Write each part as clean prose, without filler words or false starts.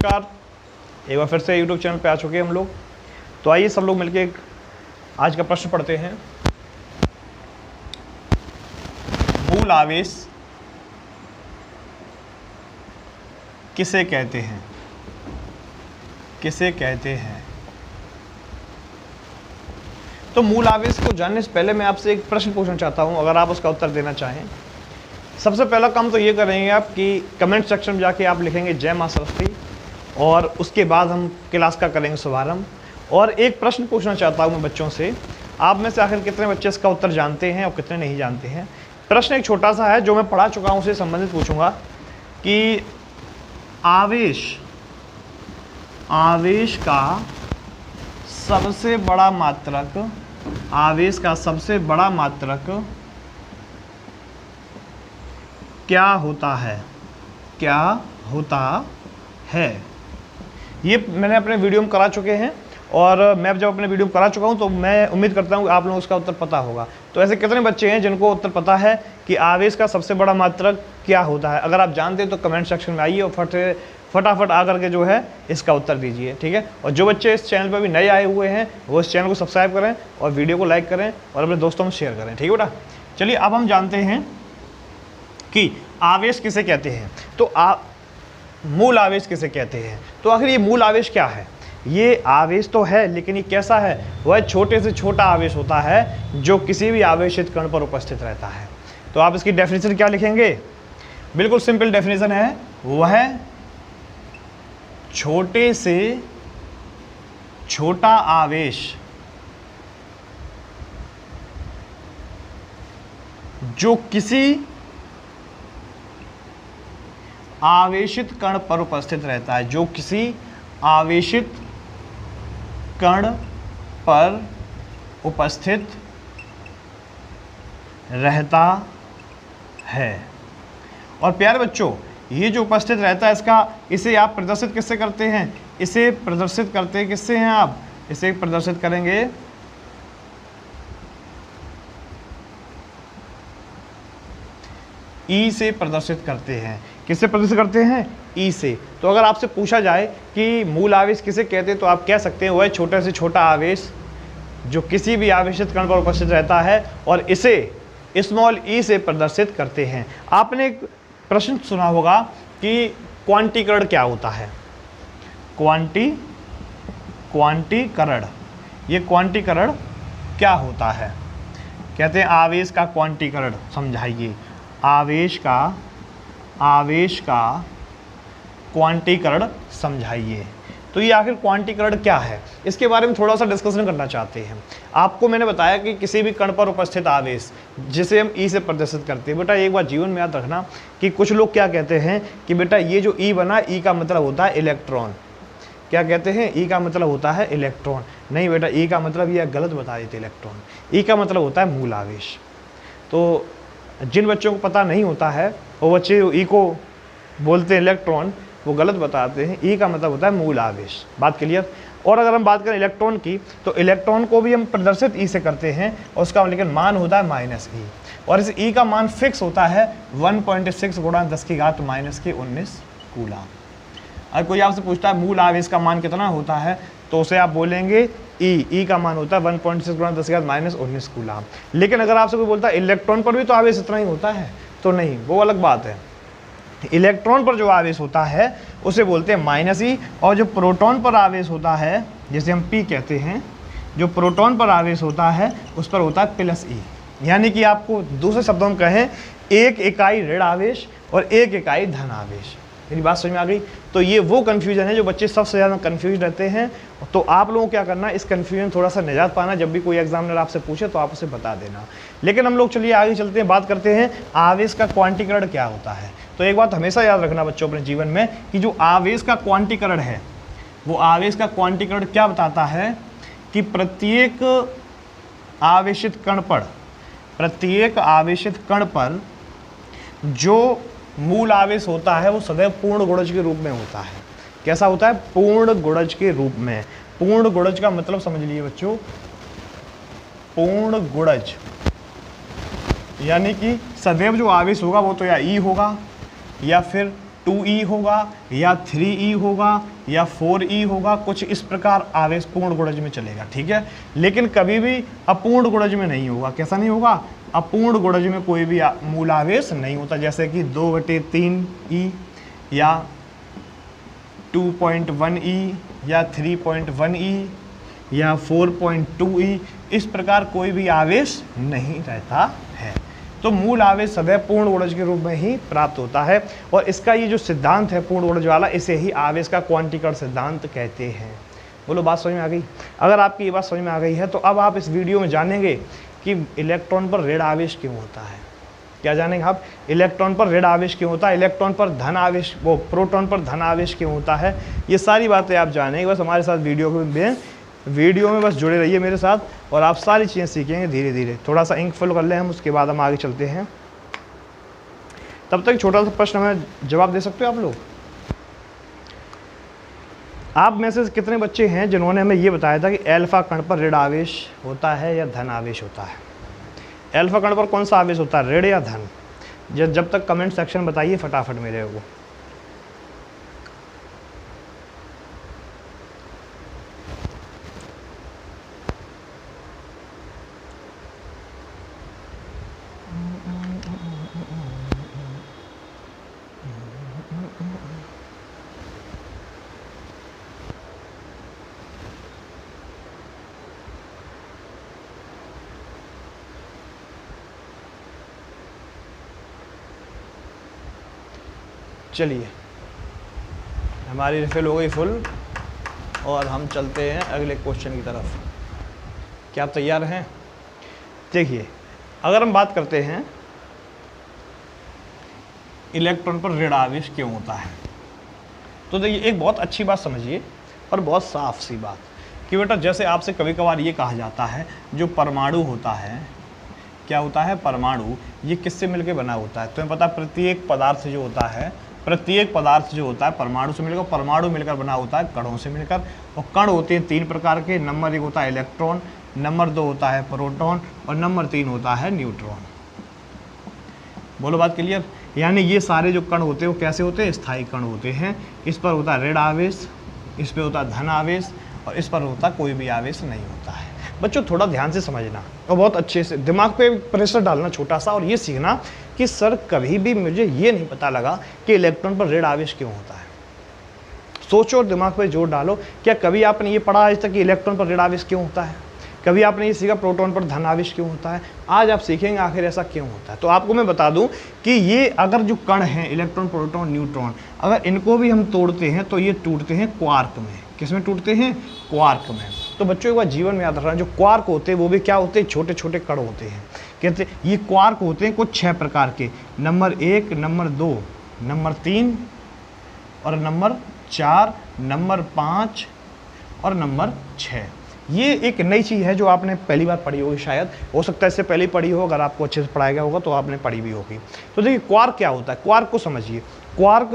नमस्कार, एक बार फिर से यूट्यूब चैनल पे आ चुके हैं हम लोग। तो आइए सब लोग मिलके आज का प्रश्न पढ़ते हैं। मूल आवेश किसे कहते हैं? किसे कहते हैं? तो मूल आवेश को जानने से पहले मैं आपसे एक प्रश्न पूछना चाहता हूं, अगर आप उसका उत्तर देना चाहें। सबसे पहला काम तो ये करेंगे आप कि कमेंट सेक्शन में जाके आप लिखेंगे जय मां सरस्वती, और उसके बाद हम क्लास का करेंगे शुभारंभ। और एक प्रश्न पूछना चाहता हूँ मैं बच्चों से, आप में से आखिर कितने बच्चे इसका उत्तर जानते हैं और कितने नहीं जानते हैं। प्रश्न एक छोटा सा है जो मैं पढ़ा चुका हूँ, उससे संबंधित पूछूंगा कि आवेश का सबसे बड़ा मात्रक, आवेश का सबसे बड़ा मात्रक क्या होता है? क्या होता है? ये मैंने अपने वीडियो में करा चुके हैं, और मैं जब अपने वीडियो में करा चुका हूँ तो मैं उम्मीद करता हूँ आप लोगों को उसका उत्तर पता होगा। तो ऐसे कितने बच्चे हैं जिनको उत्तर पता है कि आवेश का सबसे बड़ा मात्रक क्या होता है? अगर आप जानते हैं तो कमेंट सेक्शन में आइए और फटाफट आकर के जो है इसका उत्तर दीजिए, ठीक है। और जो बच्चे इस चैनल पर भी नए आए हुए हैं वो इस चैनल को सब्सक्राइब करें और वीडियो को लाइक करें और अपने दोस्तों में शेयर करें, ठीक है बेटा। चलिए अब हम जानते हैं कि आवेश किसे कहते हैं। तो मूल आवेश किसे कहते हैं? तो आखिर ये मूल आवेश क्या है? ये आवेश तो है, लेकिन ये कैसा है? वह छोटे से छोटा आवेश होता है जो किसी भी आवेशित कण पर उपस्थित रहता है। तो आप इसकी डेफिनेशन क्या लिखेंगे? बिल्कुल सिंपल डेफिनेशन है, वह छोटे से छोटा आवेश जो किसी आवेशित कण पर उपस्थित रहता है, जो किसी आवेशित कण पर उपस्थित रहता है। और प्यारे बच्चों, ये जो उपस्थित रहता है इसे आप प्रदर्शित किससे करते हैं? इसे प्रदर्शित करते हैं किससे हैं आप? इसे प्रदर्शित करेंगे ई से प्रदर्शित करते हैं। किससे प्रदर्शित करते हैं? ई से। तो अगर आपसे पूछा जाए कि मूल आवेश किसे कहते हैं तो आप कह सकते हैं वह छोटे से छोटा आवेश जो किसी भी आवेशित कण पर उपस्थित रहता है और इसे स्मॉल ई से प्रदर्शित करते हैं। आपने एक प्रश्न सुना होगा कि क्वांटीकरण क्या होता है? क्वांटीकरण, ये क्वांटीकरण क्या होता है? कहते हैं आवेश का क्वांटीकरण समझाइए। आवेश का क्वांटीकरण समझाइए। तो ये आखिर क्वांटीकरण क्या है, इसके बारे में थोड़ा सा डिस्कशन करना चाहते हैं। आपको मैंने बताया कि किसी भी कण पर उपस्थित आवेश जिसे हम ई से प्रदर्शित करते हैं। बेटा एक बात जीवन में याद रखना कि कुछ लोग क्या कहते हैं कि बेटा ये जो ई बना, ई का मतलब होता है इलेक्ट्रॉन। क्या कहते हैं? ई का मतलब होता है इलेक्ट्रॉन। नहीं बेटा, ई का मतलब ये गलत बता देते इलेक्ट्रॉन। ई का मतलब होता है मूल आवेश। तो जिन बच्चों को पता नहीं होता है वो बच्चे ई को बोलते हैं इलेक्ट्रॉन, वो गलत बताते हैं। ई का मतलब होता है मूल आवेश। बात क्लियर? और अगर हम बात करें इलेक्ट्रॉन की, तो इलेक्ट्रॉन को भी हम प्रदर्शित ई से करते हैं और उसका लेकिन मान होता है -e। और इस ई का मान फिक्स होता है 1.6 × 10⁻⁻⁻19 कूलम। अगर कोई आपसे पूछता है मूल आवेश का मान कितना होता है तो उसे आप बोलेंगे ई का मान होता है 1.6 × 10⁻⁻19 कूलम। लेकिन अगर आपसे कोई बोलता है इलेक्ट्रॉन पर भी तो आवेश इतना ही होता है, तो नहीं, वो अलग बात है। इलेक्ट्रॉन पर जो आवेश होता है उसे बोलते हैं -e, और जो प्रोटॉन पर आवेश होता है जिसे हम p कहते हैं, जो प्रोटॉन पर आवेश होता है उस पर होता है +e। यानी कि आपको दूसरे शब्दों में कहें, एक इकाई ऋण आवेश और एक इकाई धन आवेश। मेरी बात समझ में आ गई? तो ये वो कन्फ्यूजन है जो बच्चे सबसे ज़्यादा कन्फ्यूज रहते हैं। तो आप लोगों को क्या करना, इस कन्फ्यूजन थोड़ा सा निजात पाना, जब भी कोई एग्जामिनर आपसे पूछे तो आप उसे बता देना। लेकिन हम लोग चलिए आगे चलते हैं, बात करते हैं आवेश का क्वांटीकरण क्या होता है। तो एक बात हमेशा याद रखना बच्चों अपने जीवन में कि जो आवेश का क्वांटीकरण है, वो आवेश का क्वांटीकरण क्या बताता है कि प्रत्येक आवेशित कण पर जो मूल आवेश होता है वो सदैव पूर्ण गुणज के रूप में होता है। कैसा होता है? पूर्ण गुणज के रूप में। पूर्ण गुणज का मतलब समझ लीजिए बच्चों, पूर्ण गुणज यानी कि सदैव जो आवेश होगा वो तो या ई होगा या फिर 2e होगा या 3e होगा या 4e होगा, कुछ इस प्रकार आवेश पूर्ण गुणज में चलेगा, ठीक है। लेकिन कभी भी अपूर्ण गुणज में नहीं होगा। कैसा नहीं होगा? अपूर्ण गुणज में कोई भी मूल आवेश नहीं होता, जैसे कि 2/3e या 2.1e या 3.1e या 4.2e, इस प्रकार कोई भी आवेश नहीं रहता है। तो मूल आवेश सदैव पूर्ण गुणज के रूप में ही प्राप्त होता है, और इसका ये जो सिद्धांत है पूर्ण गुणज वाला, इसे ही आवेश का क्वांटीकरण सिद्धांत कहते हैं। बोलो, बात समझ में आ गई? अगर आपकी ये बात समझ में आ गई है तो अब आप इस वीडियो में जानेंगे कि इलेक्ट्रॉन पर ऋण आवेश क्यों होता है। क्या जानेंगे आप? इलेक्ट्रॉन पर ऋण आवेश क्यों होता है, इलेक्ट्रॉन पर धन आवेश, वो प्रोटॉन पर धन आवेश क्यों होता है, ये सारी बातें आप जानेंगे। बस हमारे साथ वीडियो में बस जुड़े रहिए मेरे साथ, और आप सारी चीज़ें सीखेंगे धीरे धीरे। थोड़ा सा इंक फिल कर लें हम, उसके बाद हम आगे चलते हैं। तब तक छोटा सा प्रश्न हमें जवाब दे सकते हो आप लोग? आप में से कितने बच्चे हैं जिन्होंने हमें ये बताया था कि एल्फा कण पर ऋण आवेश होता है या धन आवेश होता है? एल्फा कण पर कौन सा आवेश होता है, ऋण या धन? जब तक कमेंट सेक्शन बताइए फटाफट मेरे को। चलिए, हमारी रिफिल हो गई फुल, और हम चलते हैं अगले क्वेश्चन की तरफ। क्या आप तैयार हैं? देखिए, अगर हम बात करते हैं इलेक्ट्रॉन पर ऋण आवेश क्यों होता है, तो देखिए एक बहुत अच्छी बात समझिए और बहुत साफ सी बात कि बेटा, जैसे आपसे कभी कभार ये कहा जाता है जो परमाणु होता है, क्या होता है परमाणु, ये किससे मिलकर बना होता है? तुम्हें पता, प्रत्येक पदार्थ जो होता है, प्रत्येक पदार्थ जो होता है परमाणु से मिलकर, परमाणु मिलकर बना होता है कणों से मिलकर। और कण होते हैं 3 प्रकार के। नंबर 1 होता है इलेक्ट्रॉन, नंबर 2 होता है प्रोटॉन, और नंबर 3 होता है न्यूट्रॉन। बोलो, बात क्लियर? यानी ये सारे जो कण होते हैं वो कैसे होते हैं? स्थायी कण होते हैं। इस पर होता है ऋण आवेश, इस पर होता है धन आवेश, और इस पर होता कोई भी आवेश नहीं होता है। बच्चों थोड़ा ध्यान से समझना और बहुत अच्छे से दिमाग पे प्रेशर डालना छोटा सा, और ये सीखना कि सर कभी भी मुझे ये नहीं पता लगा कि इलेक्ट्रॉन पर ऋण आवेश क्यों होता है। सोचो और दिमाग पे जोर डालो, क्या कभी आपने ये पढ़ा आज तक कि इलेक्ट्रॉन पर ऋण आवेश क्यों होता है? कभी आपने ये सीखा प्रोटॉन पर धन आवेश क्यों होता है? आज आप सीखेंगे आखिर ऐसा क्यों होता है। तो आपको मैं बता दूं कि ये अगर जो कण हैं इलेक्ट्रॉन, प्रोटॉन, न्यूट्रॉन, अगर इनको भी हम तोड़ते हैं तो ये टूटते हैं क्वार्क में। किस में टूटते हैं? क्वार्क में। तो बच्चों एक बार जीवन में याद रखना, जो क्वार्क होते हैं वो भी क्या होते हैं? छोटे छोटे कण होते हैं। कहते हैं ये क्वार्क होते हैं कुछ 6 प्रकार के। नंबर 1, नंबर 2, नंबर 3 और नंबर 4, नंबर 5 और नंबर 6। ये एक नई चीज़ है जो आपने पहली बार पढ़ी होगी, शायद हो सकता है इससे पहले पढ़ी हो। अगर आपको अच्छे से पढ़ाया गया होगा तो आपने पढ़ी भी होगी। तो देखिए क्वार्क क्या होता है, क्वार्क को समझिए। क्वार्क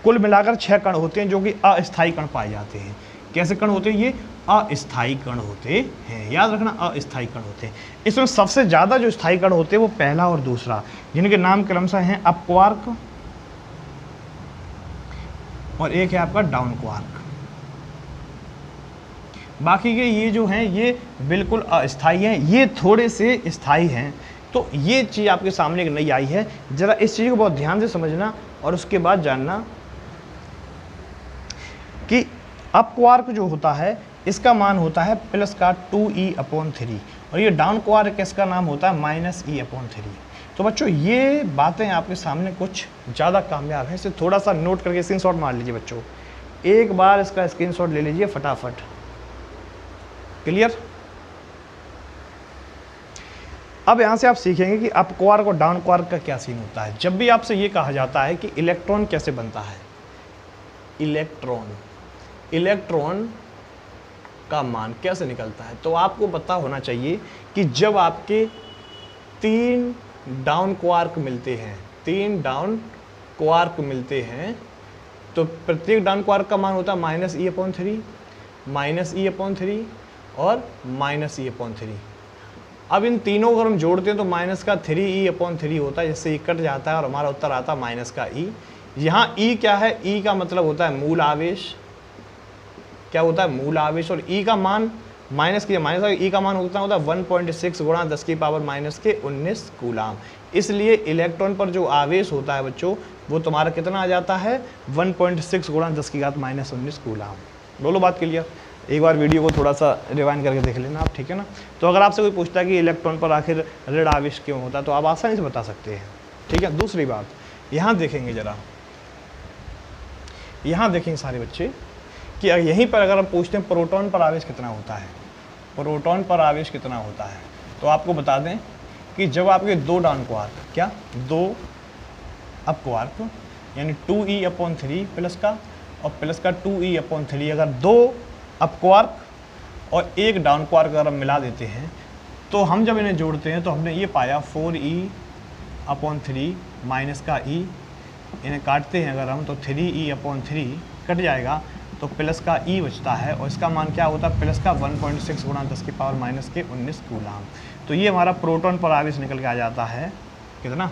कुल मिलाकर 6 कण होते हैं जो कि अस्थायी कण पाए जाते हैं। कैसे कण होते हैं? ये अस्थायी कण होते हैं, याद रखना, अस्थायी कण होते हैं। इसमें सबसे ज़्यादा जो स्थायी कण होते हैं वो पहला और दूसरा, जिनके नाम क्रमशः हैं अप क्वार्क और एक है आपका डाउन क्वार्क। बाकी के ये जो हैं ये बिल्कुल अस्थायी हैं, ये थोड़े से स्थायी हैं। तो ये चीज़ आपके सामने एक नई आई है, ज़रा इस चीज़ को बहुत ध्यान से समझना और उसके बाद जानना कि अप क्वार्क जो होता है इसका मान होता है प्लस का 2e/3, और ये डाउन क्वार्क इसका नाम होता है -e/3। तो बच्चों ये बातें आपके सामने कुछ ज़्यादा कामयाब हैं, इसे थोड़ा सा नोट करके स्क्रीनशॉट मार लीजिए बच्चों। एक बार इसका स्क्रीनशॉट ले लीजिए फटाफट। क्लियर? अब यहाँ से आप सीखेंगे कि अप क्वार्क और डाउन क्वार्क का क्या सीन होता है। जब भी आपसे ये कहा जाता है कि इलेक्ट्रॉन कैसे बनता है, इलेक्ट्रॉन का मान कैसे निकलता है, तो आपको पता होना चाहिए कि जब आपके 3 डाउन क्वार्क मिलते हैं, 3 डाउन क्वार्क मिलते हैं, तो प्रत्येक डाउन क्वार्क का मान होता है -e/3, -e/3 और -e/3। अब इन तीनों को अगर हम जोड़ते हैं तो -3e/3 होता है, जिससे ये कट जाता है और हमारा उत्तर आता है -e। यहाँ ई क्या है, ई का मतलब होता है मूल आवेश, क्या होता है मूल आवेश, और ई का मान माइनस किया, माइनस ई का मान होता है 1.6 गुणा 10 की पावर माइनस के 19 कूलाम। इसलिए इलेक्ट्रॉन पर जो आवेश होता है बच्चों वो तुम्हारा कितना आ जाता है 1.6 गुणा 10 की घात माइनस 19 कूलाम। बोलो बात क्लियर। एक बार वीडियो को थोड़ा सा रिवाइंड करके देख लेना आप, ठीक है ना। तो अगर आपसे कोई पूछता है कि इलेक्ट्रॉन पर आखिर ऋण आवेश क्यों होता है तो आप आसानी से बता सकते हैं, ठीक है। दूसरी बात यहाँ देखेंगे जरा, यहाँ देखेंगे सारे बच्चे कि यहीं पर अगर हम पूछते हैं प्रोटॉन पर आवेश कितना होता है, प्रोटॉन पर आवेश कितना होता है, तो आपको बता दें कि जब आपके दो डाउन क्वार्क, क्या दो अप क्वार्क यानी 2e/3 प्लस का और प्लस का 2e/3, अगर दो अप क्वार्क और एक डाउन क्वार्क अगर हम मिला देते हैं तो हम जब इन्हें जोड़ते हैं तो हमने ये पाया 4e/3 माइनस का e, इन्हें काटते हैं अगर हम तो 3e/3 कट जाएगा तो प्लस का e बचता है, और इसका मान क्या होता है प्लस का 1.6 गुणा 10 की पावर माइनस के 19 कूलाम। तो ये हमारा प्रोटॉन पर आवेश निकल के आ जाता है कितना,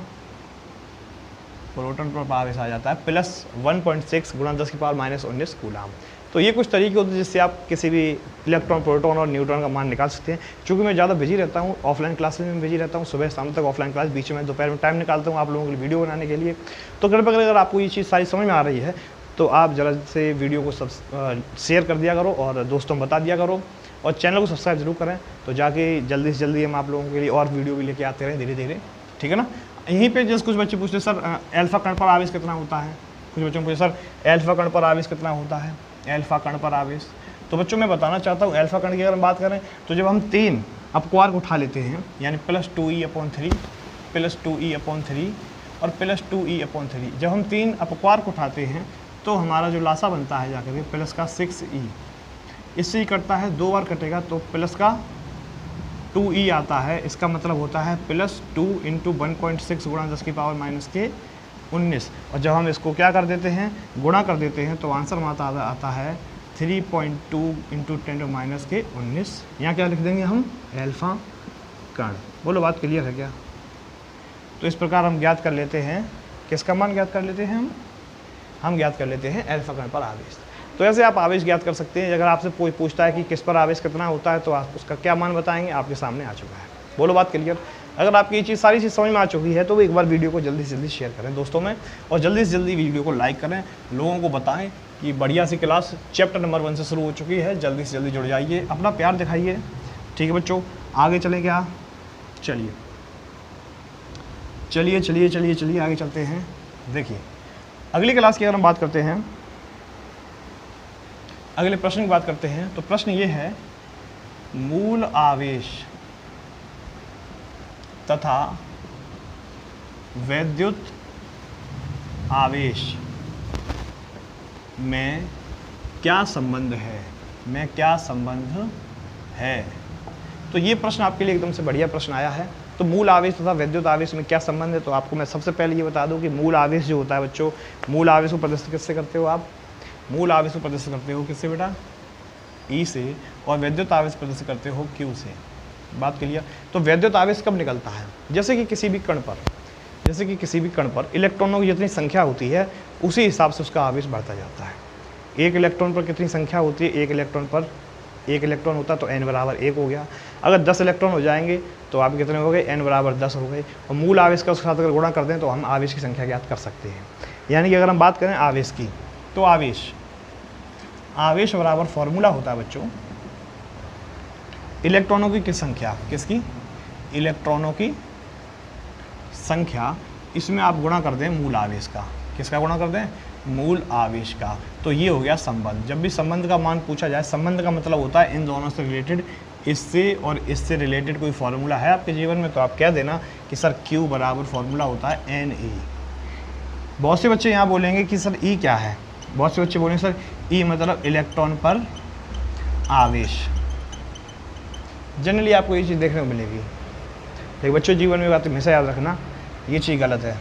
प्रोटॉन पर आवेश आ जाता है प्लस 1.6 गुणा 10 की पावर माइनस 19 कूलाम। तो ये कुछ तरीके होते हैं जिससे आप किसी भी इलेक्ट्रॉन, प्रोटॉन और न्यूट्रॉन का मान निकाल सकते हैं। चूँकि मैं ज़्यादा बिजी रहता हूँ, ऑफलाइन क्लासेस में बिजी रहता हूँ, सुबह शाम तक ऑफलाइन क्लास, बीच में दोपहर में टाइम निकालता हूँ आप लोगों के लिए वीडियो बनाने के लिए। तो कृपया अगर आपको ये चीज़ सारी समझ में आ रही है तो आप जरा से वीडियो को शेयर कर दिया करो और दोस्तों बता दिया करो, और चैनल को सब्सक्राइब जरूर करें, तो जाके जल्दी से जल्दी हम आप लोगों के लिए और वीडियो भी लेके आते रहें धीरे धीरे, ठीक है ना। यहीं पे जस्ट कुछ बच्चे पूछते सर अल्फा कण पर आवेश कितना होता है, कुछ बच्चों को पूछते सर अल्फा कण पर आवेश कितना होता है, अल्फा कण पर आवेश। तो बच्चों मैं बताना चाहता हूँ अल्फा कण की अगर हम बात करें तो जब हम 3 अपक्वार्क उठा लेते हैं यानी प्लस 2e/3 प्लस 2e/3 और प्लस 2e/3, जब हम 3 अपक्वार्क उठाते हैं तो हमारा जो लासा बनता है जाकर के प्लस का 6e, इससे ही कटता है, 2 बार कटेगा तो प्लस का 2e आता है। इसका मतलब होता है प्लस 2 × 1.6 गुणा 10 की पावर माइनस के 19, और जब हम इसको क्या कर देते हैं गुणा कर देते हैं तो आंसर आता है 3.2 × 10 के 19। यहाँ क्या लिख देंगे हम अल्फा कण। बोलो बात क्लियर है क्या। तो इस प्रकार हम ज्ञात कर लेते हैं, किसका मान ज्ञात कर लेते हैं हम ज्ञात कर लेते हैं अल्फा कण पर आवेश। तो ऐसे आप आवेश ज्ञात कर सकते हैं। अगर आपसे कोई पूछता है कि किस पर आवेश कितना होता है तो आप उसका क्या मान बताएंगे, आपके सामने आ चुका है। बोलो बात क्लियर। अगर आपकी ये चीज़ सारी चीज़ समझ में आ चुकी है तो एक बार वीडियो को जल्दी से जल्दी शेयर करें दोस्तों में, और जल्दी से जल्दी वीडियो को लाइक करें, लोगों को बताएं कि बढ़िया सी क्लास चैप्टर नंबर 1 से शुरू हो चुकी है। जल्दी से जल्दी जुड़ जाइए, अपना प्यार दिखाइए, ठीक है बच्चों। आगे चलें क्या, चलिए चलिए चलिए चलिए चलिए आगे चलते हैं। देखिए अगली क्लास की अगर हम बात करते हैं, अगले प्रश्न की बात करते हैं, तो प्रश्न ये है मूल आवेश तथा वैद्युत आवेश में क्या संबंध है, तो ये प्रश्न आपके लिए एकदम से बढ़िया प्रश्न आया है। तो मूल आवेश तथा वैद्युत आवेश में क्या संबंध है, तो आपको मैं सबसे पहले ये बता दूं कि मूल आवेश जो होता है बच्चों, मूल आवेश को प्रदर्शित किससे करते हो आप, मूल आवेश को प्रदर्शित करते हो किससे बेटा, ई से, और वैद्युत आवेश प्रदर्शित करते हो क्यू से। बात क्लियर। तो वैद्युत आवेश कब निकलता है, जैसे कि किसी भी कण पर इलेक्ट्रॉनों की जितनी संख्या होती है उसी हिसाब से उसका आवेश बढ़ता जाता है। एक इलेक्ट्रॉन पर कितनी संख्या होती है, एक इलेक्ट्रॉन पर एक इलेक्ट्रॉन होता तो n = 1 हो गया। अगर 10 इलेक्ट्रॉन हो जाएंगे तो आप कितने हो गए, n = 10 हो गए। और मूल आवेश का उसके साथ अगर गुणा कर दें तो हम आवेश की संख्या ज्ञात कर सकते हैं। यानी कि अगर हम बात करें आवेश की, तो आवेश बराबर फॉर्मूला होता है बच्चों इलेक्ट्रॉनों की किस संख्या, किसकी, इलेक्ट्रॉनों की संख्या, इसमें आप गुणा कर दें मूल आवेश का। किसका गुणा कर दें, मूल आवेश का। तो ये हो गया संबंध। जब भी संबंध का मान पूछा जाए, संबंध का मतलब होता है इन दोनों से रिलेटेड, इससे और इससे रिलेटेड कोई फार्मूला है आपके जीवन में तो आप कह देना कि सर Q बराबर फार्मूला होता है Na। बहुत से बच्चे यहाँ बोलेंगे कि सर E क्या है, बहुत से बच्चे बोलेंगे सर E मतलब इलेक्ट्रॉन पर आवेश। जनरली आपको ये चीज़ देखने को मिलेगी, लेकिन बच्चों जीवन में बात हमेशा याद रखना, ये चीज़ गलत है।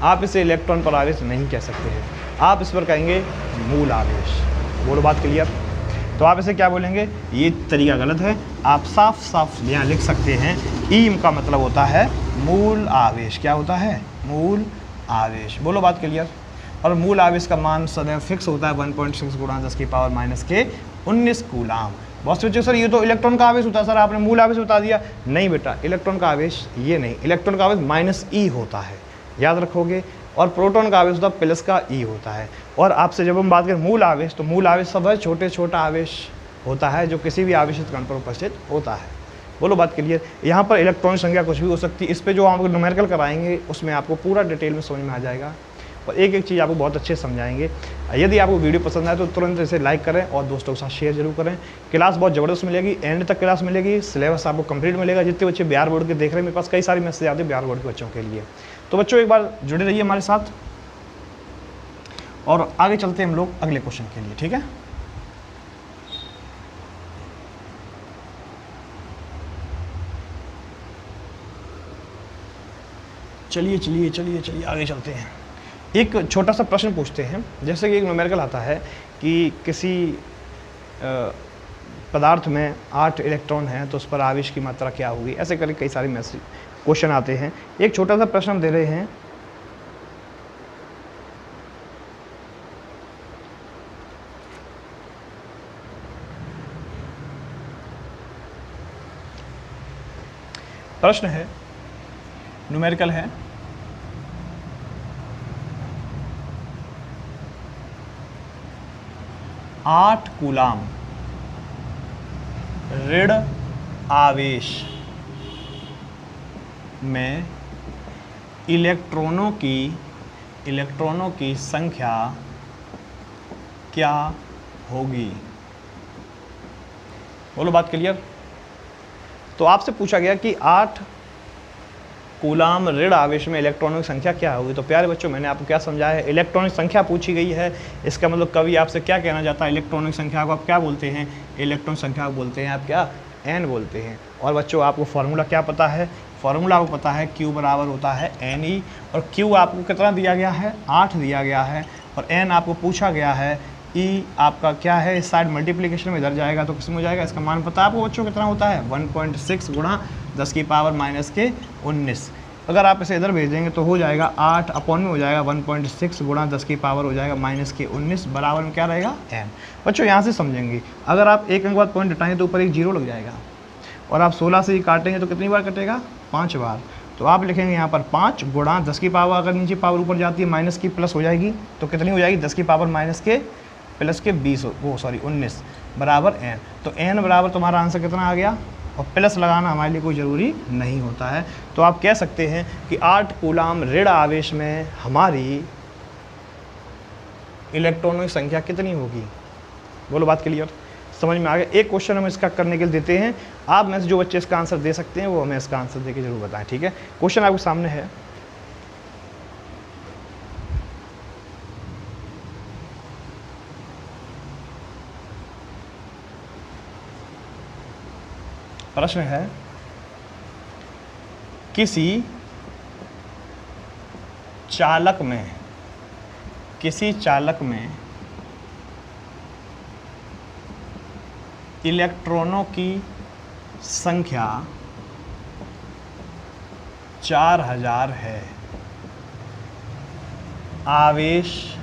आप इसे इलेक्ट्रॉन पर आवेश नहीं कह सकते हैं, आप इस पर कहेंगे मूल आवेश। बोलो बात क्लियर। तो आप इसे क्या बोलेंगे, ये तरीका गलत है। आप साफ साफ यहाँ लिख सकते हैं ई का मतलब होता है मूल आवेश। क्या होता है, मूल आवेश। बोलो बात क्लियर। और मूल आवेश का मान सदैव फिक्स होता है 1.6 गुणा 10 की पावर माइनस के 19 कूलाम। बहुत सोचे सर ये तो इलेक्ट्रॉन का आवेश होता है, सर आपने मूल आवेश बता दिया। नहीं बेटा, इलेक्ट्रॉन का आवेश ये नहीं, इलेक्ट्रॉन का आवेश माइनस ई होता है, याद रखोगे। और प्रोटॉन का आवेश होता है प्लस का ई होता है। और आपसे जब हम बात करें मूल आवेश, तो मूल आवेश सब है छोटे छोटा आवेश होता है जो किसी भी आवेशित कण पर उपस्थित होता है। बोलो बात क्लियर। यहाँ पर इलेक्ट्रॉन संख्या कुछ भी हो सकती है, इस पर जो आपको न्यूमेरिकल कराएंगे उसमें आपको पूरा डिटेल में समझ में आ जाएगा और एक एक चीज़ आपको बहुत अच्छे से समझाएंगे। यदि आपको वीडियो पसंद आए तो तुरंत इसे लाइक करें और दोस्तों के साथ शेयर जरूर करें। क्लास बहुत ज़बरदस्त मिलेगी, एंड तक क्लास मिलेगी, सिलेबस आपको कंप्लीट मिलेगा। जितने बच्चे बिहार बोर्ड के देख रहे हैं, मेरे पास कई सारे मैसेज आते हैं बिहार बोर्ड के बच्चों के लिए। तो बच्चों एक बार जुड़े रहिए हमारे साथ और आगे चलते हैं हम लोग अगले क्वेश्चन के लिए, ठीक है। चलिए चलिए चलिए चलिए आगे चलते हैं। एक छोटा सा प्रश्न पूछते हैं, जैसे कि एक न्यूमेरिकल आता है कि किसी पदार्थ में 8 इलेक्ट्रॉन हैं तो उस पर आवेश की मात्रा क्या होगी। ऐसे करके कई सारे मैसेज क्वेश्चन आते हैं। एक छोटा सा प्रश्न हम दे रहे हैं, प्रश्न है न्यूमेरिकल है, आठ कूलाम ऋण आवेश में इलेक्ट्रॉनों की संख्या क्या होगी। बोलो बात क्लियर। तो आपसे पूछा गया कि 8 कूलाम ऋण आवेश में इलेक्ट्रॉनों की संख्या क्या होगी। तो प्यारे बच्चों, मैंने आपको क्या समझाया है, इलेक्ट्रॉनिक संख्या पूछी गई है। इसका मतलब कवि आपसे क्या कहना चाहता है, इलेक्ट्रॉनिक संख्या को आप क्या बोलते हैं, इलेक्ट्रॉनिक संख्या को बोलते हैं आप क्या, एन बोलते हैं। और बच्चों आपको फार्मूला क्या पता है, फार्मूला आपको पता है Q बराबर होता है NE। और Q आपको कितना दिया गया है, 8 दिया गया है। और N आपको पूछा गया है, E आपका क्या है, इस साइड मल्टीप्लिकेशन में इधर जाएगा तो किसमें हो जाएगा, इसका मान पता है आपको बच्चों कितना होता है, 1.6 गुणा 10 की पावर माइनस के 19। अगर आप इसे इधर भेज देंगे तो हो जाएगा 8 अपॉन में हो जाएगा 1.6 गुणा 10 की पावर हो जाएगा माइनस के 19 बराबर में क्या रहेगा, n। बच्चों यहाँ से समझेंगे, अगर आप एक अंक बाद पॉइंट हटाएं तो ऊपर एक जीरो लग जाएगा। और आप 16 से ही काटेंगे तो कितनी बार कटेगा, 5 बार। तो आप लिखेंगे यहाँ पर 5 गुणा 10 की पावर, अगर नीचे पावर ऊपर जाती है माइनस की प्लस हो जाएगी तो कितनी हो जाएगी, 10 की पावर माइनस के प्लस के 19 बराबर n। तो n बराबर तुम्हारा आंसर कितना आ गया। और प्लस लगाना हमारे लिए कोई ज़रूरी नहीं होता है। तो आप कह सकते हैं कि 8 कूलाम ऋण आवेश में हमारी इलेक्ट्रॉनों की संख्या कितनी होगी। बोलो बात क्लियर, समझ में आ गया। एक क्वेश्चन हम इसका करने के लिए देते हैं, आप में से जो बच्चे इसका आंसर दे सकते हैं वो हमें इसका आंसर देके जरूर बताएं, ठीक है। क्वेश्चन आपके सामने है, प्रश्न है, किसी चालक में इलेक्ट्रॉनों की संख्या 4000 है, आवेश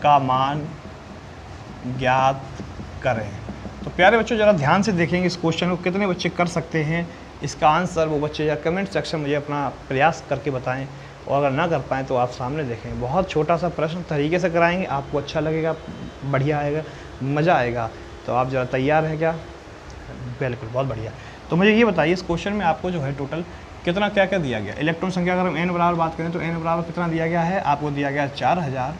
का मान ज्ञात करें। तो प्यारे बच्चों ज़रा ध्यान से देखेंगे इस क्वेश्चन को, कितने बच्चे कर सकते हैं इसका आंसर, वो बच्चे या कमेंट सेक्शन मुझे अपना प्रयास करके बताएं। और अगर ना कर पाएँ तो आप सामने देखें, बहुत छोटा सा प्रश्न तरीके से कराएंगे, आपको अच्छा लगेगा, बढ़िया आएगा, मज़ा आएगा। तो आप ज़रा तैयार हैं क्या, बिल्कुल, बहुत बढ़िया। तो मुझे ये बताइए इस क्वेश्चन में आपको जो है टोटल कितना क्या क्या दिया गया। इलेक्ट्रॉन संख्या अगर हम n बराबर बात करें तो n बराबर कितना दिया गया है, आपको दिया गया 4000।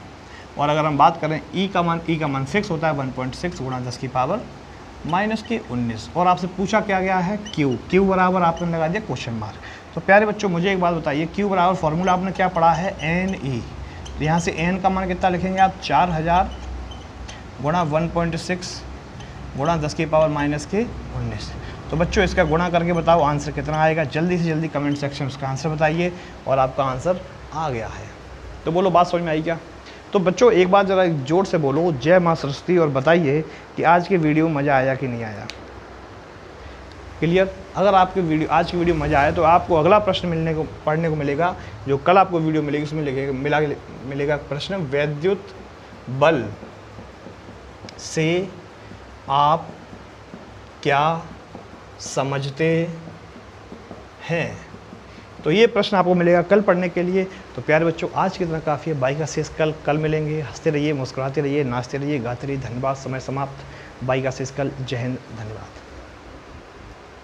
और अगर हम बात करें E का मान फिक्स होता है 1.6 गुणा 10 की पावर माइनस के 19। और आपसे पूछा क्या गया है, Q बराबर आपने लगा दिया क्वेश्चन मार्क। तो प्यारे बच्चों मुझे एक बात बताइए, Q बराबर फार्मूला आपने क्या पढ़ा है, NE। तो यहाँ से n का मान कितना लिखेंगे आप, 4000 गुणा 1.6 गुणा 10 की पावर माइनस के 19। तो बच्चों इसका गुणा करके बताओ आंसर कितना आएगा, जल्दी से जल्दी कमेंट सेक्शन में उसका आंसर बताइए। और आपका आंसर आ गया है। तो बोलो बात समझ में आई क्या। तो बच्चों एक बार ज़रा जोर से बोलो जय माँ सरस्वती और बताइए कि आज के वीडियो में मज़ा आया कि नहीं आया। क्लियर। अगर आपकी वीडियो आज की वीडियो मज़ा आए तो आपको अगला प्रश्न पढ़ने को मिलेगा, जो कल आपको वीडियो मिलेगी उसमें मिलेगा प्रश्न, वैद्युत बल से आप क्या समझते हैं। तो ये प्रश्न आपको मिलेगा कल पढ़ने के लिए। तो प्यारे बच्चों, आज की तरह काफ़ी है। बाई का शेष कल मिलेंगे। हंसते रहिए, मुस्कुराते रहिए, नाचते रहिए, गाते रहिए। धन्यवाद। समय समाप्त। बाई का शेष कल। जय हिंद। धन्यवाद।